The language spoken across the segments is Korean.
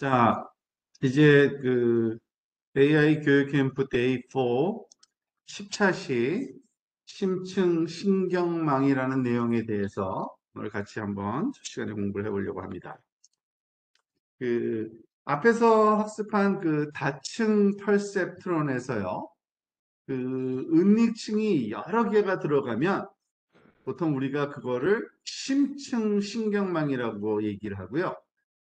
자, 이제 AI 교육 캠프 데이 4 10차시 심층 신경망이라는 내용에 대해서 오늘 같이 한번 시간에 공부를 해보려고 합니다. 그 앞에서 학습한 다층 퍼셉트론에서요. 은닉층이 여러 개가 들어가면 보통 우리가 그거를 심층 신경망이라고 얘기를 하고요.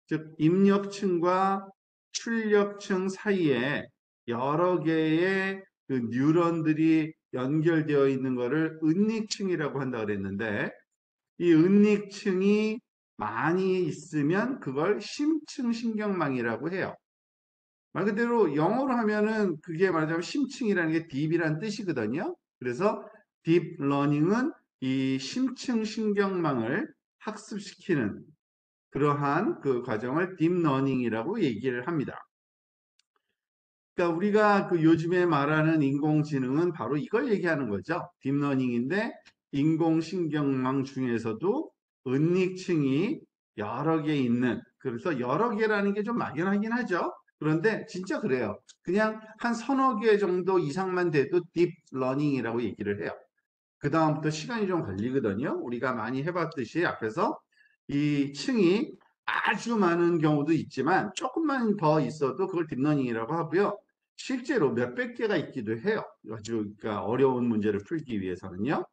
즉 입력층과 출력층 사이에 여러 개의 뉴런들이 연결되어 있는 것을 은닉층이라고 한다 그랬는데, 이 은닉층이 많이 있으면 그걸 심층 신경망이라고 해요. 말 그대로 영어로 하면은 그게 말하자면 심층이라는 게 딥이란 뜻이거든요. 그래서 딥 러닝은 이 심층 신경망을 학습시키는 그러한 그 과정을 딥러닝이라고 얘기를 합니다. 그러니까 우리가 요즘에 말하는 인공지능은 바로 이걸 얘기하는 거죠. 딥러닝인데 인공신경망 중에서도 은닉층이 여러 개 있는, 그래서 여러 개라는 게 좀 막연하긴 하죠. 그런데 진짜 그래요. 그냥 한 서너 개 정도 이상만 돼도 딥러닝이라고 얘기를 해요. 그 다음부터 시간이 좀 걸리거든요. 우리가 많이 해봤듯이 앞에서 이 층이 아주 많은 경우도 있지만 조금만 더 있어도 그걸 딥러닝이라고 하고요. 실제로 몇백 개가 있기도 해요. 아주 그러니까 어려운 문제를 풀기 위해서는요.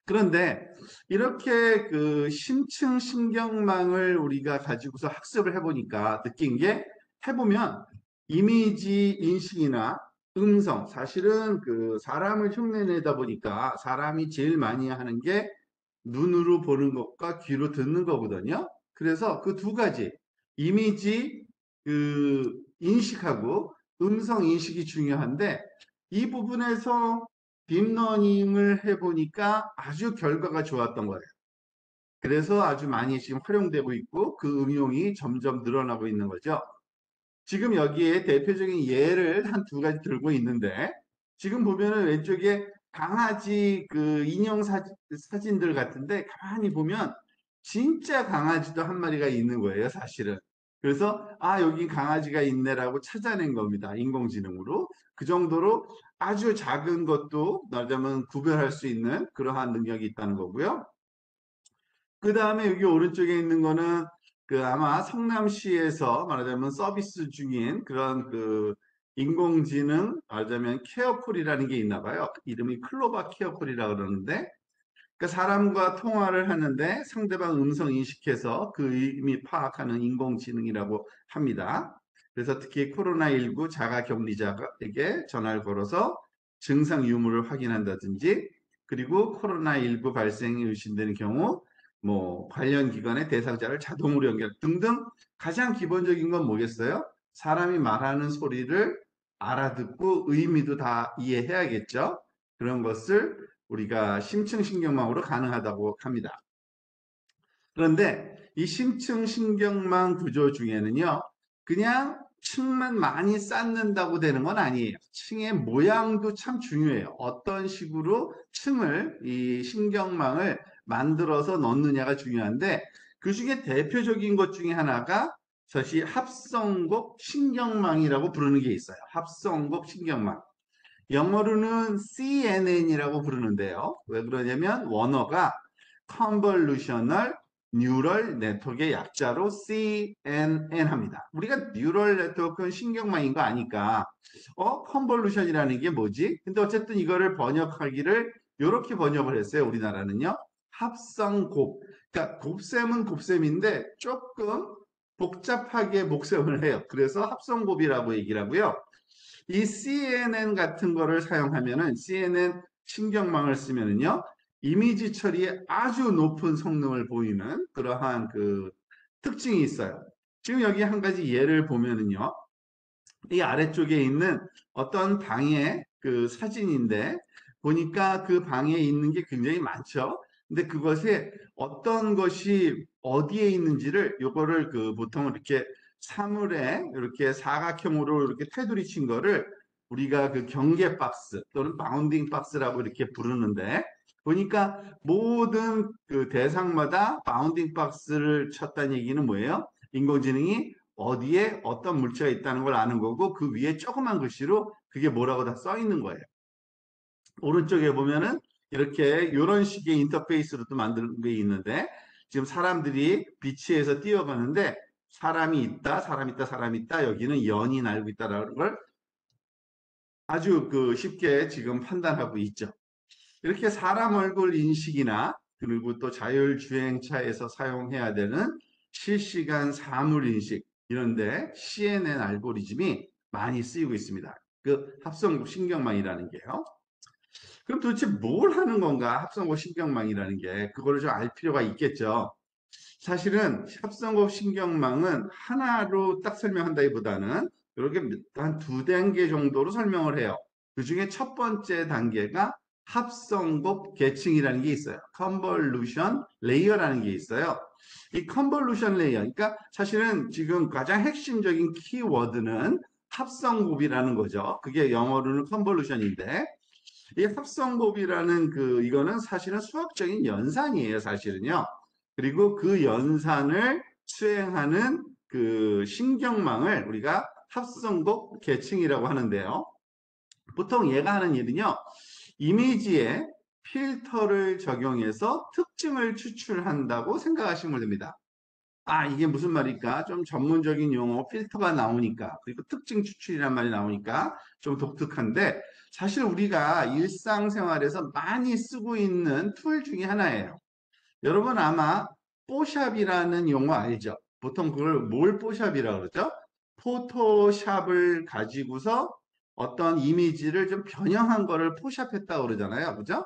그런데 이렇게 심층 신경망을 우리가 가지고서 학습을 해보니까 느낀 게, 해보면 이미지 인식이나 음성, 사실은 사람을 흉내내다 보니까 사람이 제일 많이 하는 게 눈으로 보는 것과 귀로 듣는 거거든요. 그래서 그 두 가지, 이미지 인식하고 음성 인식이 중요한데, 이 부분에서 딥러닝을 해보니까 아주 결과가 좋았던 거예요. 그래서 아주 많이 지금 활용되고 있고 그 응용이 점점 늘어나고 있는 거죠. 지금 여기에 대표적인 예를 한 두 가지 들고 있는데, 지금 보면은 왼쪽에 강아지 인형 사진들 같은데, 가만히 보면 진짜 강아지도 한 마리가 있는 거예요, 사실은. 그래서 여기 강아지가 있네라고 찾아낸 겁니다, 인공지능으로. 그 정도로 아주 작은 것도 말하자면 구별할 수 있는 그러한 능력이 있다는 거고요. 그 다음에 여기 오른쪽에 있는 거는 아마 성남시에서 말하자면 서비스 중인 그런 인공지능, 말하자면 케어풀이라는 게 있나 봐요. 이름이 클로바 케어풀이라 그러는데, 그러니까 사람과 통화를 하는데 상대방 음성 인식해서 그 의미 파악하는 인공지능이라고 합니다. 그래서 특히 코로나19 자가격리자에게 전화를 걸어서 증상 유무를 확인한다든지, 그리고 코로나19 발생이 의심되는 경우 뭐 관련 기관의 대상자를 자동으로 연결 등등. 가장 기본적인 건 뭐겠어요? 사람이 말하는 소리를 알아듣고 의미도 다 이해해야겠죠. 그런 것을 우리가 심층신경망으로 가능하다고 합니다. 그런데 이 심층신경망 구조 중에는요, 그냥 층만 많이 쌓는다고 되는 건 아니에요. 층의 모양도 참 중요해요. 어떤 식으로 층을, 이 신경망을 만들어서 넣느냐가 중요한데, 그 중에 대표적인 것 중에 하나가 사실 합성곡 신경망이라고 부르는 게 있어요. 합성곡 신경망. 영어로는 CNN이라고 부르는데요. 왜 그러냐면 원어가 Convolutional Neural Network의 약자로 CNN 합니다. 우리가 뉴럴 네트워크는 신경망인 거 아니까 컨볼루션이라는 게 뭐지? 근데 어쨌든 이거를 번역하기를 이렇게 번역을 했어요. 우리나라는요. 합성곱. 그러니까 곱셈은 곱셈인데 조금 복잡하게 복셈을 해요. 그래서 합성곱이라고 얘기를 하고요. 이 CNN 같은 거를 사용하면은, CNN 신경망을 쓰면은요, 이미지 처리에 아주 높은 성능을 보이는 그러한 특징이 있어요. 지금 여기 한 가지 예를 보면은요, 이 아래쪽에 있는 어떤 방의 사진인데, 보니까 그 방에 있는 게 굉장히 많죠. 근데 그것에 어떤 것이 어디에 있는지를, 요거를 보통 이렇게 사물에 이렇게 사각형으로 이렇게 테두리 친 거를 우리가 경계 박스 또는 바운딩 박스라고 이렇게 부르는데, 보니까 모든 대상마다 바운딩 박스를 쳤다는 얘기는 뭐예요? 인공지능이 어디에 어떤 물체가 있다는 걸 아는 거고 그 위에 조그만 글씨로 그게 뭐라고 다 써 있는 거예요. 오른쪽에 보면은 이렇게 이런 식의 인터페이스로 또 만든 게 있는데 지금 사람들이 비치에서 뛰어가는데 사람이 있다, 사람 있다, 사람 있다. 여기는 연이 날고 있다라는 걸 아주 쉽게 지금 판단하고 있죠. 이렇게 사람 얼굴 인식이나 그리고 또 자율주행차에서 사용해야 되는 실시간 사물 인식 이런데 CNN 알고리즘이 많이 쓰이고 있습니다. 그 합성국 신경망이라는 게요. 그럼 도대체 뭘 하는 건가? 합성고 신경망이라는 게 그거를 좀 알 필요가 있겠죠. 사실은 합성고 신경망은 하나로 딱 설명한다기보다는 이렇게 한 두 단계 정도로 설명을 해요. 그 중에 첫 번째 단계가 합성곱 계층이라는 게 있어요. 컨볼루션 레이어라는 게 있어요. 이 컨볼루션 레이어, 그러니까 사실은 지금 가장 핵심적인 키워드는 합성곱이라는 거죠. 그게 영어로는 컨볼루션인데 이 합성곱이라는 이거는 사실은 수학적인 연산이에요, 사실은요. 그리고 그 연산을 수행하는 그 신경망을 우리가 합성곱 계층이라고 하는데요. 보통 얘가 하는 일은요, 이미지에 필터를 적용해서 특징을 추출한다고 생각하시면 됩니다. 아, 이게 무슨 말일까? 좀 전문적인 용어, 필터가 나오니까, 그리고 특징 추출이란 말이 나오니까 좀 독특한데, 사실 우리가 일상생활에서 많이 쓰고 있는 툴 중에 하나예요. 여러분 아마 포샵이라는 용어 알죠? 보통 그걸 뭘 포샵이라고 그러죠? 포토샵을 가지고서 어떤 이미지를 좀 변형한 거를 포샵했다고 그러잖아요. 그죠?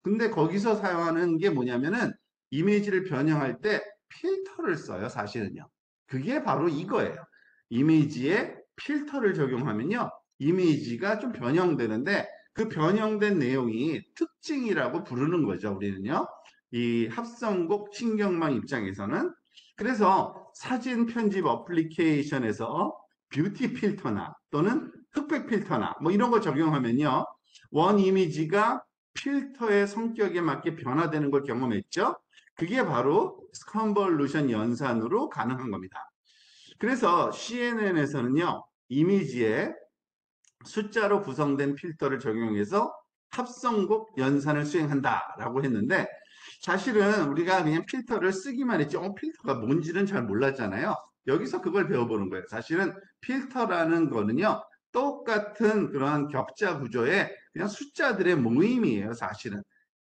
근데 거기서 사용하는 게 뭐냐면은 이미지를 변형할 때 필터를 써요, 사실은요. 그게 바로 이거예요. 이미지에 필터를 적용하면요. 이미지가 좀 변형되는데 그 변형된 내용이 특징이라고 부르는 거죠, 우리는요. 이 합성곡 신경망 입장에서는. 그래서 사진 편집 어플리케이션에서 뷰티 필터나 또는 흑백 필터나 뭐 이런 거 적용하면요. 원 이미지가 필터의 성격에 맞게 변화되는 걸 경험했죠. 그게 바로 컨볼루션 연산으로 가능한 겁니다. 그래서 CNN에서는요, 이미지에 숫자로 구성된 필터를 적용해서 합성곡 연산을 수행한다라고 했는데 사실은 우리가 그냥 필터를 쓰기만 했지 필터가 뭔지는 잘 몰랐잖아요. 여기서 그걸 배워보는 거예요. 사실은 필터라는 거는요. 똑같은 그런 격자 구조의 그냥 숫자들의 모임이에요. 사실은.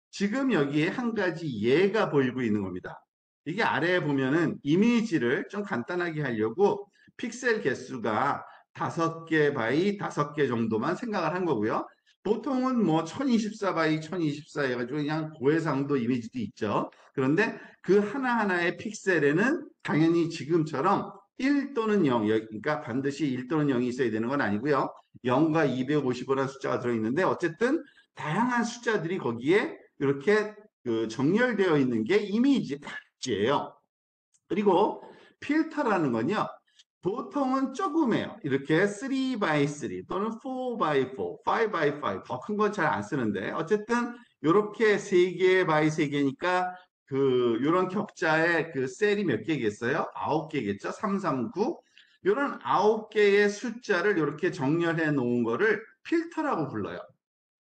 지금 여기에 한 가지 예가 보이고 있는 겁니다. 이게 아래에 보면은 이미지를 좀 간단하게 하려고 픽셀 개수가 5개 바이 5개 정도만 생각을 한 거고요. 보통은 뭐 1024 바이 1024 해가지고 그냥 고해상도 이미지도 있죠. 그런데 그 하나하나의 픽셀에는 당연히 지금처럼 1 또는 0, 그러니까 반드시 1 또는 0이 있어야 되는 건 아니고요. 0과 255라는 숫자가 들어있는데 어쨌든 다양한 숫자들이 거기에 이렇게 정렬되어 있는 게 이미지예요. 그리고 필터라는 건요. 보통은 조금해요. 이렇게 3x3 또는 4x4, 5x5 더 큰 건 잘 안 쓰는데 어쨌든 이렇게 3개 by 3개니까 요런 격자에 셀이 몇 개겠어요? 9개겠죠? 3, 3, 9 요런 9개의 숫자를 이렇게 정렬해 놓은 거를 필터라고 불러요.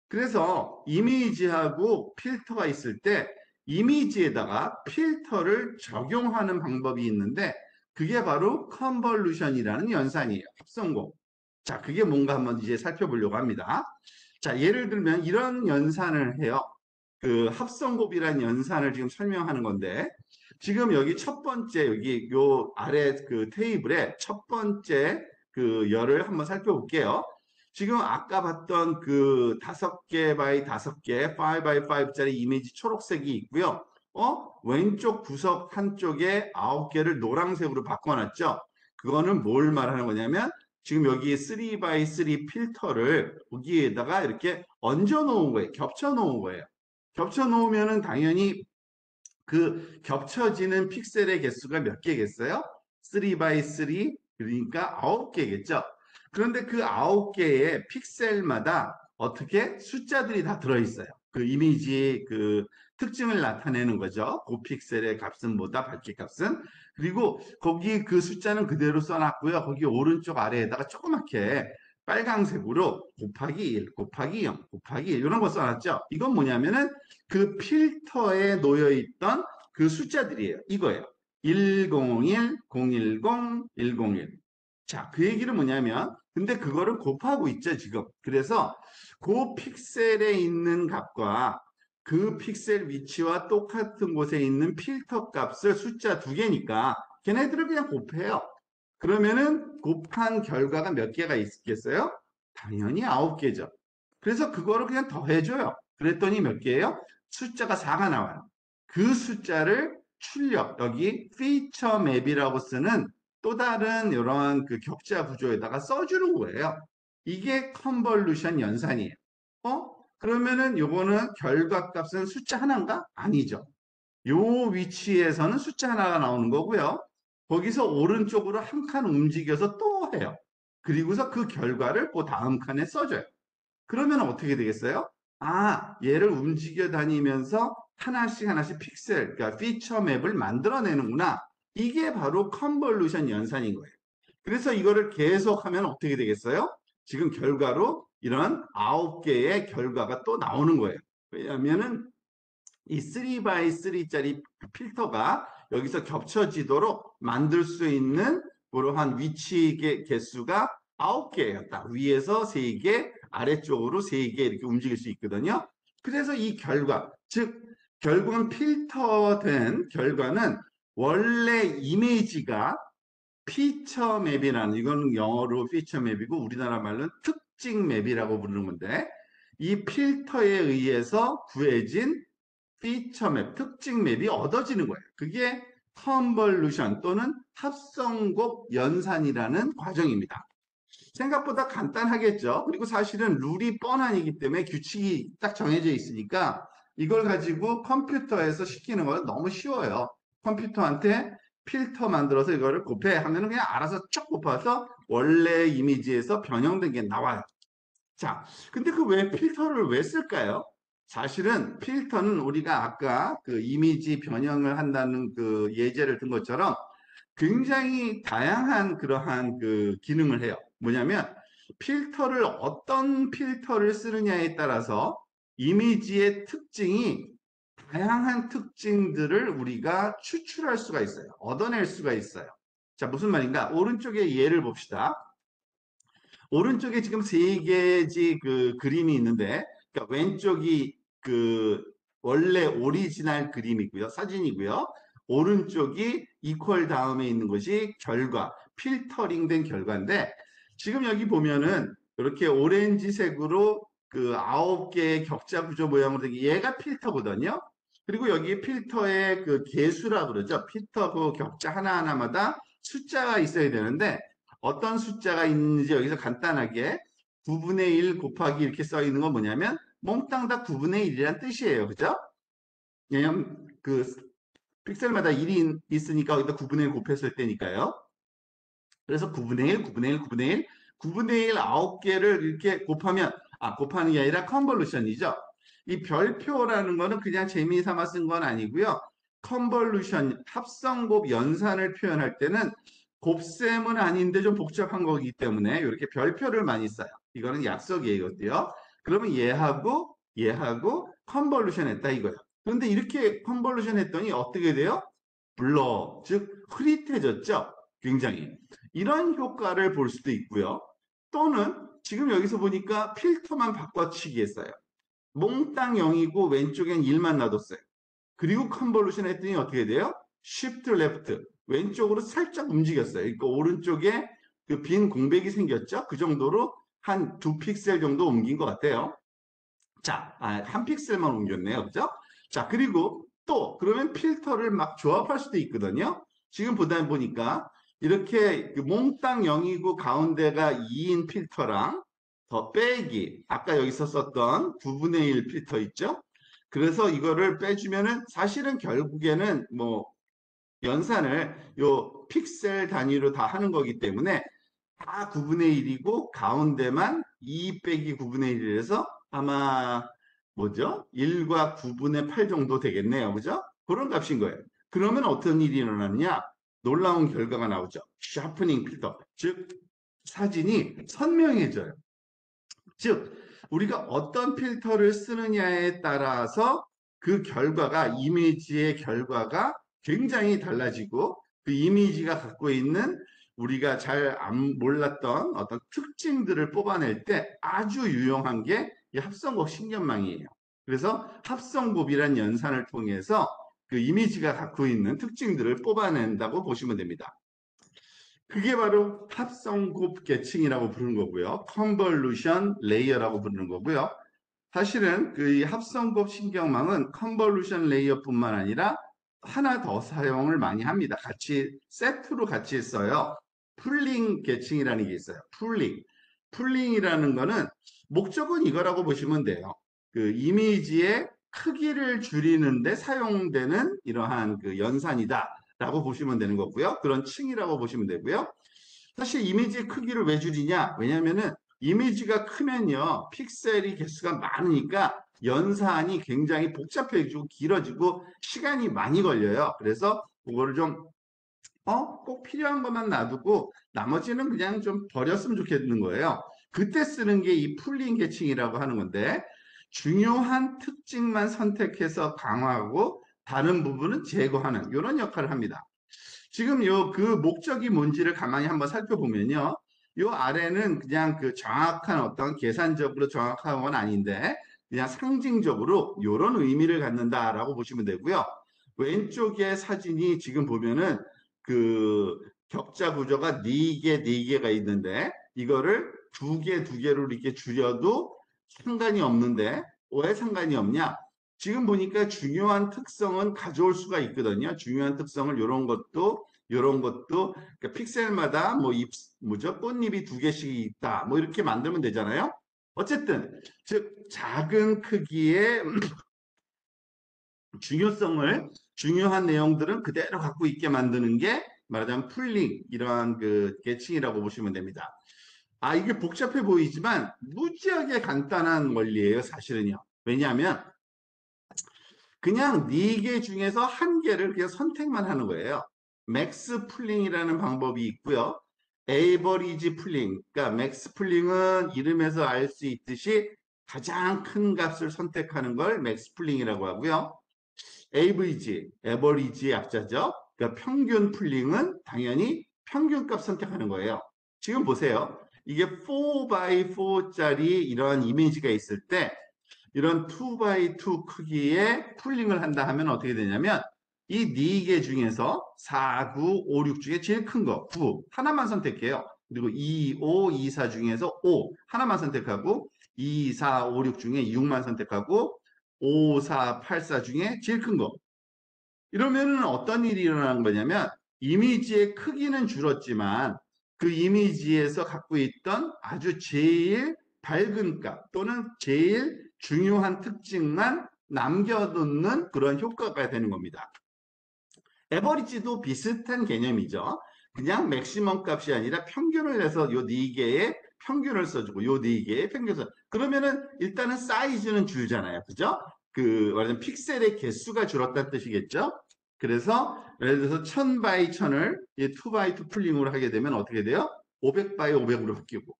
그래서 이미지하고 필터가 있을 때 이미지에다가 필터를 적용하는 방법이 있는데 그게 바로 컨볼루션이라는 연산이에요. 합성공. 자, 그게 뭔가 한번 이제 살펴보려고 합니다. 자, 예를 들면 이런 연산을 해요. 합성곱이라는 연산을 지금 설명하는 건데 지금 여기 첫 번째 여기 요 아래 테이블에 첫 번째 열을 한번 살펴볼게요. 지금 아까 봤던 5개 바이 5개, 5 바이 5짜리 이미지 초록색이 있고요. 왼쪽 구석 한쪽에 9개를 노란색으로 바꿔놨죠. 그거는 뭘 말하는 거냐면 지금 여기 3 바이 3 필터를 여기에다가 이렇게 얹어 놓은 거예요. 겹쳐 놓은 거예요. 겹쳐 놓으면은 당연히 겹쳐지는 픽셀의 개수가 몇 개겠어요? 3 by 3 그러니까 9개겠죠. 그런데 그 9개의 픽셀마다 어떻게 숫자들이 다 들어있어요. 그 이미지의 그 특징을 나타내는 거죠. 고픽셀의 값은 뭐다? 밝기 값은. 그리고 거기 그 숫자는 그대로 써놨고요. 거기 오른쪽 아래에다가 조그맣게 빨강색으로 곱하기 1, 곱하기 0, 곱하기 1 이런 거 써놨죠. 이건 뭐냐면은 그 필터에 놓여있던 그 숫자들이에요. 이거예요. 101, 010, 101. 자, 그 얘기는 뭐냐면 근데 그거를 곱하고 있죠, 지금. 그래서 그 픽셀에 있는 값과 그 픽셀 위치와 똑같은 곳에 있는 필터 값을 숫자 두 개니까 걔네들을 그냥 곱해요. 그러면은 곱한 결과가 몇 개가 있겠어요? 당연히 9개죠. 그래서 그거를 그냥 더해줘요. 그랬더니 몇 개예요? 숫자가 4가 나와요. 그 숫자를 출력, 여기 feature map이라고 쓰는 또 다른 이런 그 격자 구조에다가 써주는 거예요. 이게 컨볼루션 연산이에요. 그러면은 요거는 결과값은 숫자 하나인가? 아니죠. 요 위치에서는 숫자 하나가 나오는 거고요. 거기서 오른쪽으로 한 칸 움직여서 또 해요. 그리고서 그 결과를 그 다음 칸에 써줘요. 그러면 어떻게 되겠어요? 아, 얘를 움직여 다니면서 하나씩 하나씩 픽셀, 그러니까 피처 맵을 만들어내는구나. 이게 바로 컨볼루션 연산인 거예요. 그래서 이거를 계속하면 어떻게 되겠어요? 지금 결과로 이런 9개의 결과가 또 나오는 거예요. 왜냐하면은 이 3x3짜리 필터가 여기서 겹쳐지도록 만들 수 있는 그러한 위치 개수가 9개예요. 딱 위에서 3개, 아래쪽으로 3개 이렇게 움직일 수 있거든요. 그래서 이 결과, 즉 결국은 필터된 결과는 원래 이미지가 피처 맵이라는 이거는 영어로 피처 맵이고 우리나라 말로는 특징 맵이라고 부르는 건데 이 필터에 의해서 구해진 피처 맵, 특징 맵이 얻어지는 거예요. 그게 컨볼루션 또는 합성곱 연산이라는 과정입니다. 생각보다 간단하겠죠. 그리고 사실은 룰이 뻔하기 때문에 규칙이 딱 정해져 있으니까 이걸 가지고 컴퓨터에서 시키는 건 너무 쉬워요. 컴퓨터한테 필터 만들어서 이거를 곱해 하면 그냥 알아서 쭉 곱아서 원래 이미지에서 변형된 게 나와요. 자, 근데 그 왜 필터를 왜 쓸까요? 사실은 필터는 우리가 아까 그 이미지 변형을 한다는 그 예제를 든 것처럼 굉장히 다양한 그러한 그 기능을 해요. 뭐냐면 필터를 어떤 필터를 쓰느냐에 따라서 이미지의 특징이 다양한 특징들을 우리가 추출할 수가 있어요. 얻어낼 수가 있어요. 자, 무슨 말인가? 오른쪽에 예를 봅시다. 오른쪽에 지금 세 개지 그 그림이 있는데, 그러니까 왼쪽이 그 원래 오리지널 그림이고요, 사진이고요. 오른쪽이 이퀄 다음에 있는 것이 결과, 필터링된 결과인데, 지금 여기 보면은 이렇게 오렌지색으로 그 9개의 격자 구조 모양으로 된 게 얘가 필터거든요. 그리고 여기 필터의 그 개수라 그러죠. 필터 그 격자 하나하나마다 숫자가 있어야 되는데, 어떤 숫자가 있는지 여기서 간단하게 9분의 1 곱하기 이렇게 써 있는 건 뭐냐면 몽땅 다 9분의 1이란 뜻이에요. 그죠? 왜냐면 그 픽셀마다 1이 있으니까 여기다 9분의 1 곱했을 때니까요. 그래서 9분의 1, 9분의 1, 9분의 1, 9분의 1 9개를 이렇게 곱하면 곱하는 게 아니라 컨볼루션이죠. 이 별표라는 거는 그냥 재미 삼아 쓴 건 아니고요. 컨볼루션, 합성곱 연산을 표현할 때는 곱셈은 아닌데 좀 복잡한 거기 때문에 이렇게 별표를 많이 써요. 이거는 약속이에요, 이것도요. 그러면 얘하고 컨볼루션 했다 이거예요. 그런데 이렇게 컨볼루션 했더니 어떻게 돼요? 블러, 즉 흐릿해졌죠? 굉장히. 이런 효과를 볼 수도 있고요. 또는 지금 여기서 보니까 필터만 바꿔치기 했어요. 몽땅 0이고 왼쪽엔 1만 놔뒀어요. 그리고 컨볼루션 했더니 어떻게 돼요? Shift Left 왼쪽으로 살짝 움직였어요. 그러니까 오른쪽에 그 빈 공백이 생겼죠? 그 정도로 한 2픽셀 정도 옮긴 것 같아요. 자, 한 픽셀만 옮겼네요. 그죠? 자, 그리고 또 그러면 필터를 막 조합할 수도 있거든요. 지금 보다 보니까 이렇게 그 몽땅 0이고 가운데가 2인 필터랑 더 빼기 아까 여기서 썼던 9분의 1 필터 있죠? 그래서 이거를 빼주면은 사실은 결국에는 뭐 연산을 요 픽셀 단위로 다 하는 거기 때문에 다 9분의 1이고 가운데만 2 빼기 9분의 1이라서 아마 뭐죠? 1과 9분의 8 정도 되겠네요. 그죠? 그런 값인 거예요. 그러면 어떤 일이 일어나느냐? 놀라운 결과가 나오죠. 샤프닝 필터. 즉, 사진이 선명해져요. 즉, 우리가 어떤 필터를 쓰느냐에 따라서 그 결과가, 이미지의 결과가 굉장히 달라지고 그 이미지가 갖고 있는 우리가 잘 몰랐던 어떤 특징들을 뽑아낼 때 아주 유용한 게 이 합성곱 신경망이에요. 그래서 합성곱이란 연산을 통해서 그 이미지가 갖고 있는 특징들을 뽑아낸다고 보시면 됩니다. 그게 바로 합성곱 계층이라고 부르는 거고요. 컨볼루션 레이어라고 부르는 거고요. 사실은 그 합성곱 신경망은 컨볼루션 레이어뿐만 아니라 하나 더 사용을 많이 합니다. 같이 세트로 같이 써요. 풀링 계층이라는 게 있어요. 풀링. 풀링이라는 거는 목적은 이거라고 보시면 돼요. 그 이미지의 크기를 줄이는데 사용되는 이러한 그 연산이다라고 보시면 되는 거고요. 그런 층이라고 보시면 되고요. 사실 이미지의 크기를 왜 줄이냐? 왜냐면은 이미지가 크면요, 픽셀이 개수가 많으니까 연산이 굉장히 복잡해지고 길어지고 시간이 많이 걸려요. 그래서 그거를 좀, 꼭 필요한 것만 놔두고 나머지는 그냥 좀 버렸으면 좋겠는 거예요. 그때 쓰는 게 이 풀링 계층이라고 하는 건데, 중요한 특징만 선택해서 강화하고 다른 부분은 제거하는 이런 역할을 합니다. 지금 그 목적이 뭔지를 가만히 한번 살펴보면요. 요 아래는 그냥 그 정확한 어떤 계산적으로 정확한 건 아닌데 그냥 상징적으로 이런 의미를 갖는다라고 보시면 되고요. 왼쪽에 사진이 지금 보면은 그 격자 구조가 4개, 4개가 있는데 이거를 2개, 2개로 이렇게 줄여도 상관이 없는데 왜 상관이 없냐? 지금 보니까 중요한 특성은 가져올 수가 있거든요. 중요한 특성을 이런 것도 그러니까 픽셀마다 뭐 뭐죠? 꽃잎이 2개씩 있다. 뭐 이렇게 만들면 되잖아요. 어쨌든 즉 작은 크기의 중요한 내용들은 그대로 갖고 있게 만드는 게 말하자면 풀링 이러한 그 계층이라고 보시면 됩니다. 이게 복잡해 보이지만 무지하게 간단한 원리예요, 사실은요. 왜냐하면 그냥 4개 중에서 1개를 그냥 선택만 하는 거예요. 맥스 풀링이라는 방법이 있고요. 에이버리지 풀링, 그러니까 맥스 풀링은 이름에서 알 수 있듯이 가장 큰 값을 선택하는 걸 맥스 풀링이라고 하고요. 에버리지의 약자죠. 그러니까 평균 풀링은 당연히 평균값 선택하는 거예요. 지금 보세요. 이게 4x4짜리 이런 이미지가 있을 때 이런 2x2 크기의 풀링을 한다 하면 어떻게 되냐면 이 4개 중에서 4, 9, 5, 6 중에 제일 큰 거 9 하나만 선택해요. 그리고 2, 5, 2, 4 중에서 5 하나만 선택하고 2, 4, 5, 6 중에 6만 선택하고 5, 4, 8, 4 중에 제일 큰 거. 이러면은 어떤 일이 일어나는 거냐면 이미지의 크기는 줄었지만 그 이미지에서 갖고 있던 아주 제일 밝은 값 또는 제일 중요한 특징만 남겨두는 그런 효과가 되는 겁니다. 에버리지도 비슷한 개념이죠. 그냥 맥시멈 값이 아니라 평균을 내서 요 4개의 평균을 써주고 요 4개의 평균을 그러면은 일단은 사이즈는 줄잖아요. 그죠? 그 말하자면 픽셀의 개수가 줄었다는 뜻이겠죠? 그래서 예를 들어서 1000 x 1000을 2x2 풀링으로 하게 되면 어떻게 돼요? 500 x 500으로 바뀌고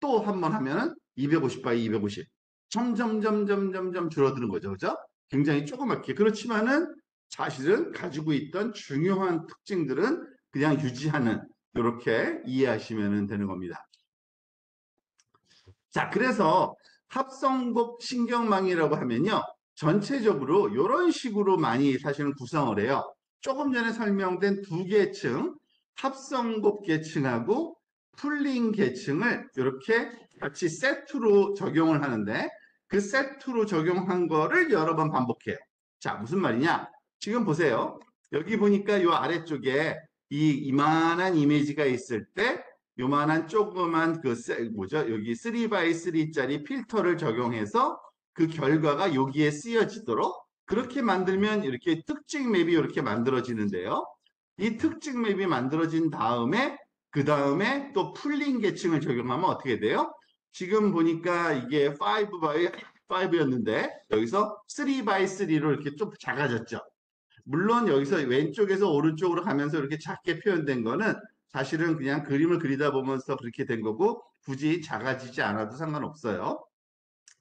또 한 번 하면은 250 x 250 점점 줄어드는 거죠. 그죠? 굉장히 조그맣게 그렇지만은 사실은 가지고 있던 중요한 특징들은 그냥 유지하는 이렇게 이해하시면 되는 겁니다. 자, 그래서 합성곱 신경망이라고 하면요. 전체적으로 이런 식으로 많이 사실은 구성을 해요. 조금 전에 설명된 2계층, 합성곱 계층하고 풀링 계층을 이렇게 같이 세트로 적용을 하는데 그 세트로 적용한 거를 여러 번 반복해요. 자, 무슨 말이냐? 지금 보세요. 여기 보니까 이 아래쪽에 이 이만한 이미지가 있을 때 요만한 조그만 뭐죠? 여기 3x3짜리 필터를 적용해서 그 결과가 여기에 쓰여지도록 그렇게 만들면 이렇게 특징 맵이 이렇게 만들어지는데요. 이 특징 맵이 만들어진 다음에 그 다음에 또 풀링 계층을 적용하면 어떻게 돼요? 지금 보니까 이게 5x 5였는데 여기서 3 by 3로 이렇게 좀 작아졌죠. 물론 여기서 왼쪽에서 오른쪽으로 가면서 이렇게 작게 표현된 거는 사실은 그냥 그림을 그리다 보면서 그렇게 된 거고 굳이 작아지지 않아도 상관없어요.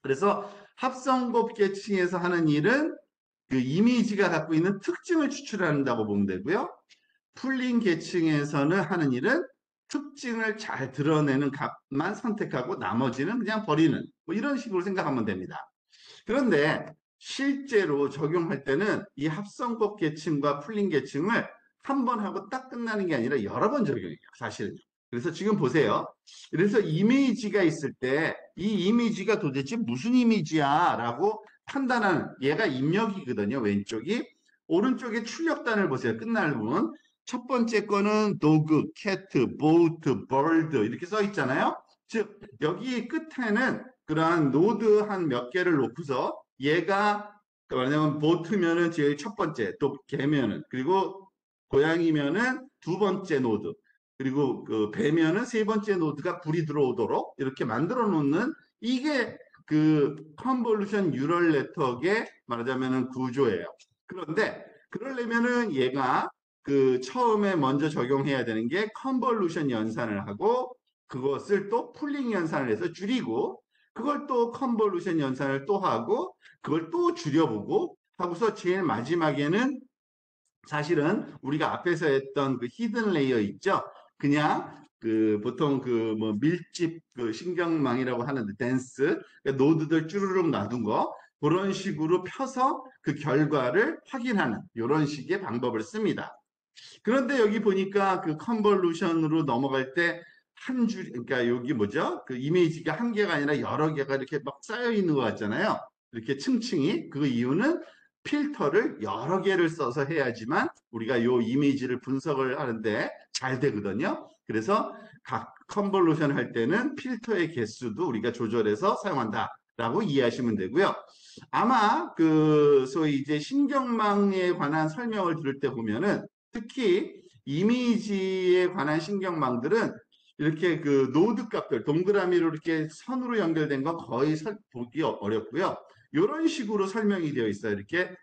그래서 합성곱 계층에서 하는 일은 그 이미지가 갖고 있는 특징을 추출한다고 보면 되고요. 풀린 계층에서는 하는 일은 특징을 잘 드러내는 값만 선택하고 나머지는 그냥 버리는 뭐 이런 식으로 생각하면 됩니다. 그런데 실제로 적용할 때는 이 합성법 계층과 풀린 계층을 한 번 하고 딱 끝나는 게 아니라 여러 번 적용해요. 사실은요. 그래서 지금 보세요. 그래서 이미지가 있을 때 이 이미지가 도대체 무슨 이미지야 라고 판단하는 얘가 입력이거든요. 왼쪽이. 오른쪽에 출력단을 보세요. 끝날 부분. 첫 번째 거는 도그, 캣트, 보트, 벌드 이렇게 써 있잖아요. 즉 여기 끝에는 그러한 노드 한 몇 개를 놓고서 얘가 왜냐면 보트면은 제일 첫 번째, 또 개면은 그리고 고양이면은 두 번째 노드, 그리고 그 배면은 세 번째 노드가 불이 들어오도록 이렇게 만들어 놓는 이게 그 컨볼루션 뉴럴 네트워크의 말하자면은 구조예요. 그런데 그러려면은 얘가 그 처음에 먼저 적용해야 되는 게 컨볼루션 연산을 하고 그것을 또 풀링 연산을 해서 줄이고 그걸 또 컨볼루션 연산을 또 하고 그걸 또 줄여보고 하고서 제일 마지막에는 사실은 우리가 앞에서 했던 그 히든 레이어 있죠? 그냥 그 보통 그 뭐 밀집 그 신경망이라고 하는데 댄스 노드들 쭈르륵 놔둔 거 그런 식으로 펴서 그 결과를 확인하는 이런 식의 방법을 씁니다. 그런데 여기 보니까 그 컨볼루션으로 넘어갈 때 한 줄, 그러니까 여기 뭐죠? 그 이미지가 한 개가 아니라 여러 개가 이렇게 막 쌓여 있는 것 같잖아요. 이렇게 층층이. 그 이유는 필터를 여러 개를 써서 해야지만 우리가 요 이미지를 분석을 하는데 잘 되거든요. 그래서 각 컨볼루션 할 때는 필터의 개수도 우리가 조절해서 사용한다라고 이해하시면 되고요. 아마 그 소위 이제 신경망에 관한 설명을 들을 때 보면은 특히 이미지에 관한 신경망들은 이렇게 그 노드 값들 동그라미로 이렇게 선으로 연결된 건 거의 보기 어렵고요. 이런 식으로 설명이 되어 있어요. 이렇게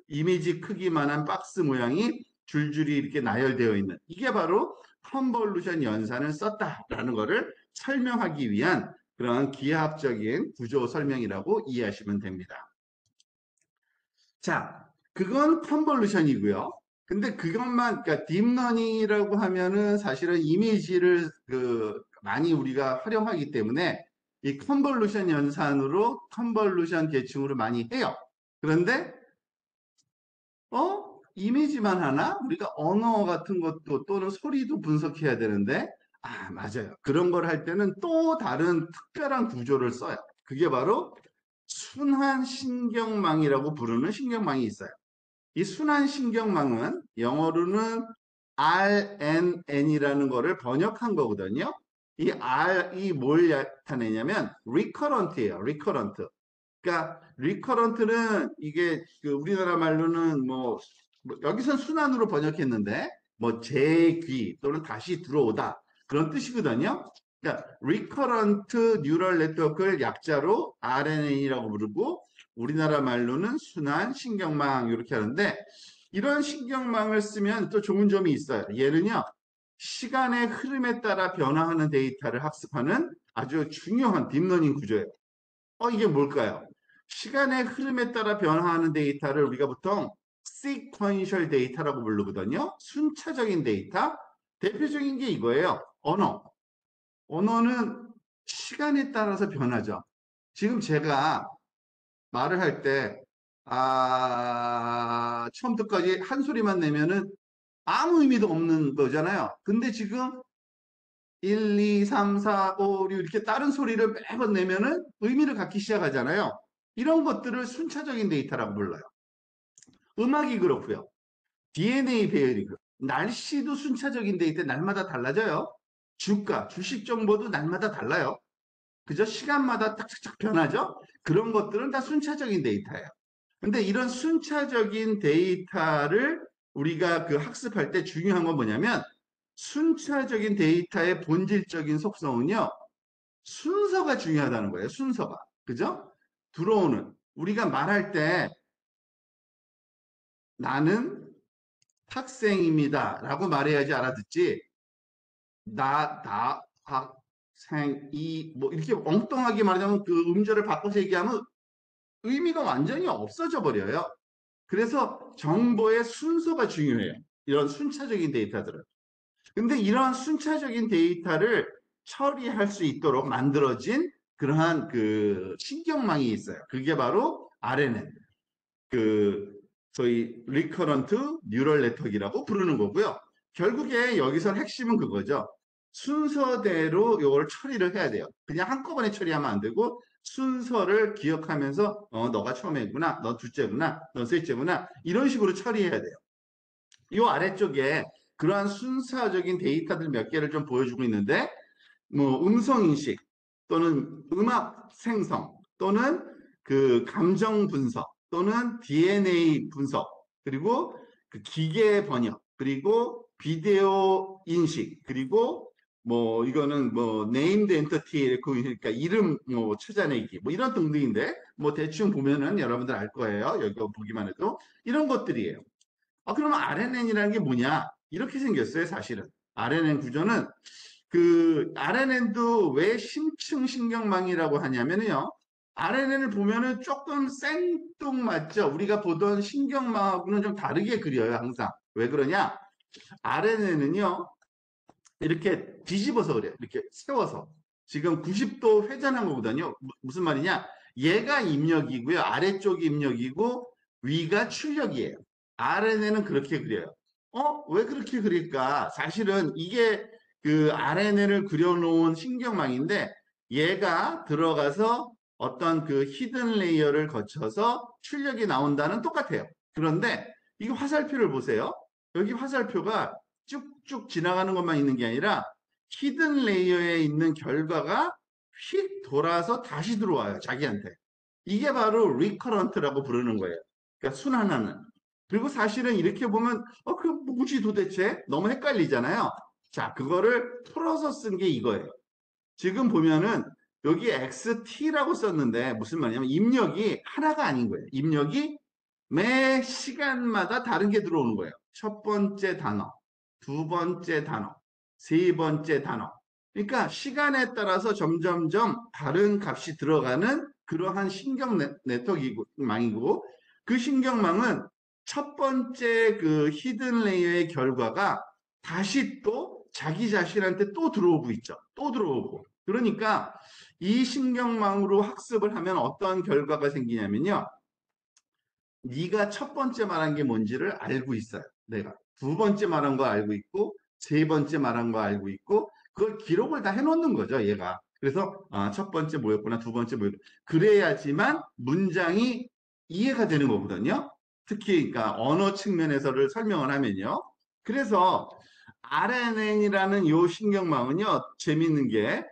이미지 크기만한 박스 모양이 줄줄이 이렇게 나열되어 있는 이게 바로 컨볼루션 연산을 썼다라는 것을 설명하기 위한 그런 기하학적인 구조 설명이라고 이해하시면 됩니다. 자, 그건 컨볼루션이고요. 근데 그것만, 그러니까 딥러닝이라고 하면은 사실은 이미지를 그 많이 우리가 활용하기 때문에 이 컨볼루션 연산으로 컨볼루션 계층으로 많이 해요. 그런데 이미지만 하나? 우리가 언어 같은 것도 또는 소리도 분석해야 되는데 맞아요. 그런 걸 할 때는 또 다른 특별한 구조를 써요. 그게 바로 순환 신경망이라고 부르는 신경망이 있어요. 이 순환 신경망은 영어로는 RNN이라는 거를 번역한 거거든요. 이 R이 뭘 나타내냐면 recurrent예요. recurrent. 그러니까 recurrent는 이게 그 우리나라 말로는 뭐 여기선 순환으로 번역했는데 뭐 재귀 또는 다시 들어오다 그런 뜻이거든요. 그러니까 recurrent neural network를 약자로 RNN이라고 부르고 우리나라 말로는 순환 신경망 이렇게 하는데 이런 신경망을 쓰면 또 좋은 점이 있어요. 얘는요. 시간의 흐름에 따라 변화하는 데이터를 학습하는 아주 중요한 딥러닝 구조예요. 이게 뭘까요? 시간의 흐름에 따라 변화하는 데이터를 우리가 보통 sequential 데이터라고 부르거든요. 순차적인 데이터. 대표적인 게 이거예요. 언어. 언어는 시간에 따라서 변하죠. 지금 제가 말을 할 때, 처음부터까지 한 소리만 내면은 아무 의미도 없는 거잖아요. 근데 지금 1, 2, 3, 4, 5, 6 이렇게 다른 소리를 매번 내면은 의미를 갖기 시작하잖아요. 이런 것들을 순차적인 데이터라고 불러요. 음악이 그렇고요. DNA 배열이 그렇고 날씨도 순차적인 데이터 날마다 달라져요. 주가, 주식 정보도 날마다 달라요. 그죠? 시간마다 탁탁탁 변하죠? 그런 것들은 다 순차적인 데이터예요. 근데 이런 순차적인 데이터를 우리가 그 학습할 때 중요한 건 뭐냐면 순차적인 데이터의 본질적인 속성은요. 순서가 중요하다는 거예요. 순서가. 그죠? 들어오는, 우리가 말할 때 나는 학생입니다 라고 말해야지 알아듣지, 학생이, 뭐 이렇게 엉뚱하게 말하자면 그 음절을 바꿔서 얘기하면 의미가 완전히 없어져 버려요. 그래서 정보의 순서가 중요해요. 이런 순차적인 데이터들은. 근데 이러한 순차적인 데이터를 처리할 수 있도록 만들어진 그러한 그 신경망이 있어요. 그게 바로 RNN, 그 저희 리커런트 뉴럴 네트워크라고 부르는 거고요. 결국에 여기서 핵심은 그거죠. 순서대로 이걸 처리를 해야 돼요. 그냥 한꺼번에 처리하면 안 되고 순서를 기억하면서 너가 처음이구나, 너 둘째구나, 너 셋째구나 이런 식으로 처리해야 돼요. 이 아래쪽에 그러한 순서적인 데이터들 몇 개를 좀 보여주고 있는데, 뭐 음성 인식 또는 음악 생성 또는 그 감정 분석 또는 DNA 분석, 그리고 그 기계 번역, 그리고 비디오 인식, 그리고 뭐 이거는 뭐 네임드 엔터티, 그러니까 이름 뭐 찾아내기 뭐 이런 등등인데, 뭐 대충 보면은 여러분들 알 거예요. 여기 보기만 해도 이런 것들이에요. 그러면 RNN이라는 게 뭐냐? 이렇게 생겼어요, 사실은. RNN 구조는 그 RNN도 왜 심층 신경망이라고 하냐면요. RNN을 보면은 조금 생뚱맞죠? 우리가 보던 신경망하고는 좀 다르게 그려요, 항상. 왜 그러냐? RNN은요, 이렇게 뒤집어서 그래요. 이렇게 세워서. 지금 90도 회전한 거거든요. 무슨 말이냐? 얘가 입력이고요. 아래쪽이 입력이고 위가 출력이에요. RNN은 그렇게 그려요. 왜 그렇게 그릴까? 사실은 이게 그 RNN을 그려놓은 신경망인데 얘가 들어가서 어떤 그 히든 레이어를 거쳐서 출력이 나온다는 똑같아요. 그런데 이 화살표를 보세요. 여기 화살표가 쭉쭉 지나가는 것만 있는 게 아니라 히든 레이어에 있는 결과가 휙 돌아서 다시 들어와요, 자기한테. 이게 바로 리커런트라고 부르는 거예요. 그러니까 순환하는. 그리고 사실은 이렇게 보면 그 뭐지 도대체? 너무 헷갈리잖아요. 자, 그거를 풀어서 쓴 게 이거예요. 지금 보면은 여기 XT라고 썼는데 무슨 말이냐면 입력이 하나가 아닌 거예요. 입력이 매 시간마다 다른 게 들어오는 거예요. 첫 번째 단어, 두 번째 단어, 세 번째 단어. 그러니까 시간에 따라서 점점점 다른 값이 들어가는 그러한 신경 네트워크망이고, 그 신경망은 첫 번째 그 히든 레이어의 결과가 다시 또 자기 자신한테 또 들어오고 있죠. 또 들어오고. 그러니까 이 신경망으로 학습을 하면 어떤 결과가 생기냐면요. 네가 첫 번째 말한 게 뭔지를 알고 있어요. 내가 두 번째 말한 거 알고 있고 세 번째 말한 거 알고 있고 그걸 기록을 다 해놓는 거죠, 얘가. 그래서 첫 번째 뭐였구나, 두 번째 뭐였구나. 그래야지만 문장이 이해가 되는 거거든요. 특히 그러니까 언어 측면에서를 설명을 하면요. 그래서 RNN이라는 요 신경망은요, 재밌는 게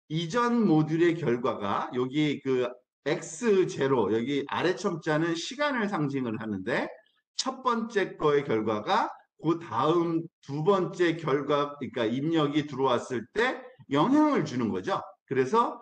이전 모듈의 결과가 여기 그 X0, 여기 아래 첨자는 시간을 상징을 하는데 첫 번째 거의 결과가 그 다음 두 번째 결과, 그러니까 입력이 들어왔을 때 영향을 주는 거죠. 그래서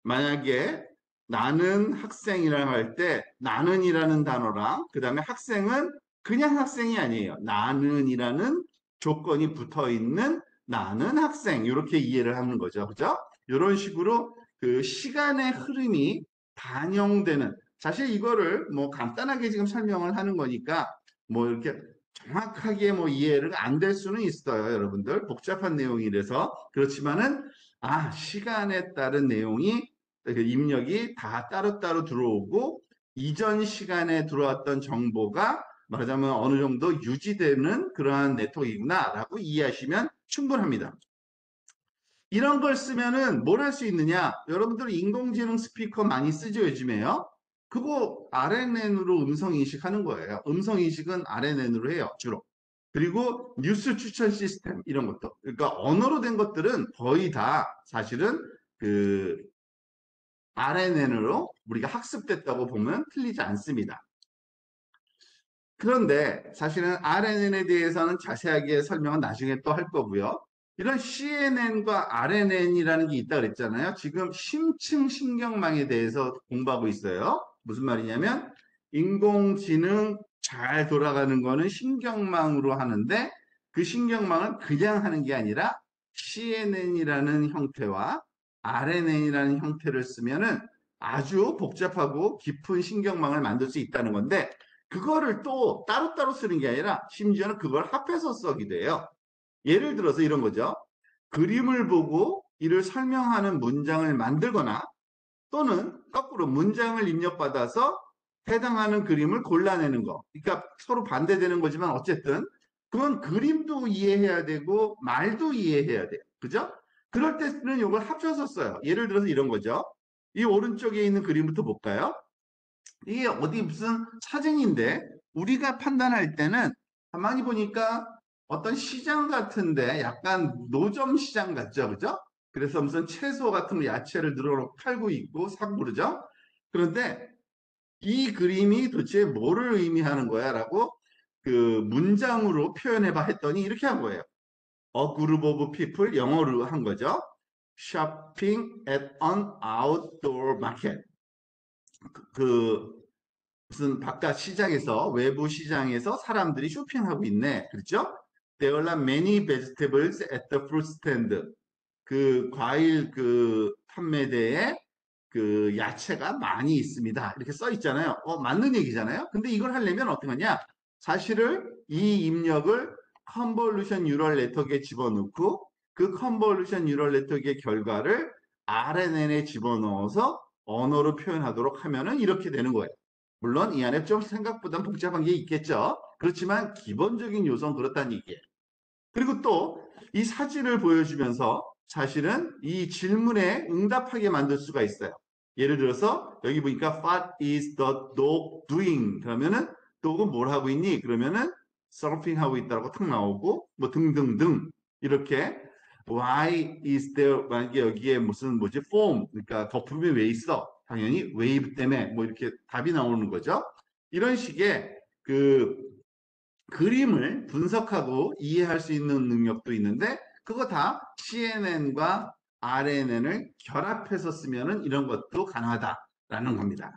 만약에 나는 학생이라고 할 때 나는이라는 단어랑 그 다음에 학생은 그냥 학생이 아니에요. 나는이라는 조건이 붙어 있는 나는 학생, 이렇게 이해를 하는 거죠. 그죠? 이런 식으로 그 시간의 흐름이 반영되는, 사실 이거를 뭐 간단하게 지금 설명을 하는 거니까 뭐 이렇게 정확하게 뭐 이해를 안 될 수는 있어요, 여러분들. 복잡한 내용이라서. 그렇지만은 시간에 따른 내용이 그 입력이 다 따로따로 들어오고 이전 시간에 들어왔던 정보가 말하자면 어느 정도 유지되는 그러한 네트워크이구나라고 이해하시면 충분합니다. 이런 걸 쓰면은 뭘 할 수 있느냐? 여러분들 인공지능 스피커 많이 쓰죠, 요즘에요? 그거 RNN으로 음성 인식하는 거예요. 음성 인식은 RNN으로 해요, 주로. 그리고 뉴스 추천 시스템 이런 것도. 그러니까 언어로 된 것들은 거의 다 사실은 그 RNN으로 우리가 학습됐다고 보면 틀리지 않습니다. 그런데 사실은 RNN에 대해서는 자세하게 설명은 나중에 또 할 거고요. 이런 CNN과 RNN이라는 게 있다 그랬잖아요. 지금 심층 신경망에 대해서 공부하고 있어요. 무슨 말이냐면 인공지능 잘 돌아가는 거는 신경망으로 하는데 그 신경망은 그냥 하는 게 아니라 CNN이라는 형태와 RNN이라는 형태를 쓰면은 아주 복잡하고 깊은 신경망을 만들 수 있다는 건데 그거를 또 따로따로 쓰는 게 아니라 심지어는 그걸 합해서 써기도 해요. 예를 들어서 이런 거죠. 그림을 보고 이를 설명하는 문장을 만들거나 또는 거꾸로 문장을 입력받아서 해당하는 그림을 골라내는 거. 그러니까 서로 반대되는 거지만 어쨌든 그건 그림도 이해해야 되고 말도 이해해야 돼요. 그죠? 그럴 때는 이걸 합쳐서 써요. 예를 들어서 이런 거죠. 이 오른쪽에 있는 그림부터 볼까요? 이게 어디 무슨 사진인데 우리가 판단할 때는 가만히 보니까 어떤 시장 같은데 약간 노점 시장 같죠, 그죠? 그래서 무슨 채소 같은 거 야채를 늘어놓고 팔고 있고 사고 그러죠. 그런데 이 그림이 도대체 뭐를 의미하는 거야? 라고 그 문장으로 표현해봐 했더니 이렇게 한 거예요. A group of people, 영어로 한 거죠. Shopping at an outdoor market. 그 무슨 바깥 시장에서 외부 시장에서 사람들이 쇼핑하고 있네. 그렇죠? There are many vegetables at the fruit stand. 그 과일 그 판매대에 그 야채가 많이 있습니다. 이렇게 써 있잖아요. 맞는 얘기잖아요. 근데 이걸 하려면 어떻게 하냐? 사실을 이 입력을 컨볼루션 뉴럴 네트워크에 집어넣고 그 컨볼루션 뉴럴 네트워크의 결과를 RNN에 집어넣어서 언어로 표현하도록 하면은 이렇게 되는 거예요. 물론 이 안에 좀 생각보다 복잡한 게 있겠죠. 그렇지만 기본적인 요소는 그렇다는 얘기예요. 그리고 또 이 사진을 보여주면서 사실은 이 질문에 응답하게 만들 수가 있어요. 예를 들어서 여기 보니까 What is the dog doing? 그러면은 dog은 뭘 하고 있니? 그러면은 surfing 하고 있다고 탁 나오고 뭐 등등등 이렇게 Why is there 만약에 여기에 무슨 뭐지 foam 그러니까 거품이 왜 있어? 당연히 웨이브 때문에 뭐 이렇게 답이 나오는 거죠. 이런 식의 그 그림을 분석하고 이해할 수 있는 능력도 있는데 그거 다 CNN과 RNN을 결합해서 쓰면은 이런 것도 가능하다라는 겁니다.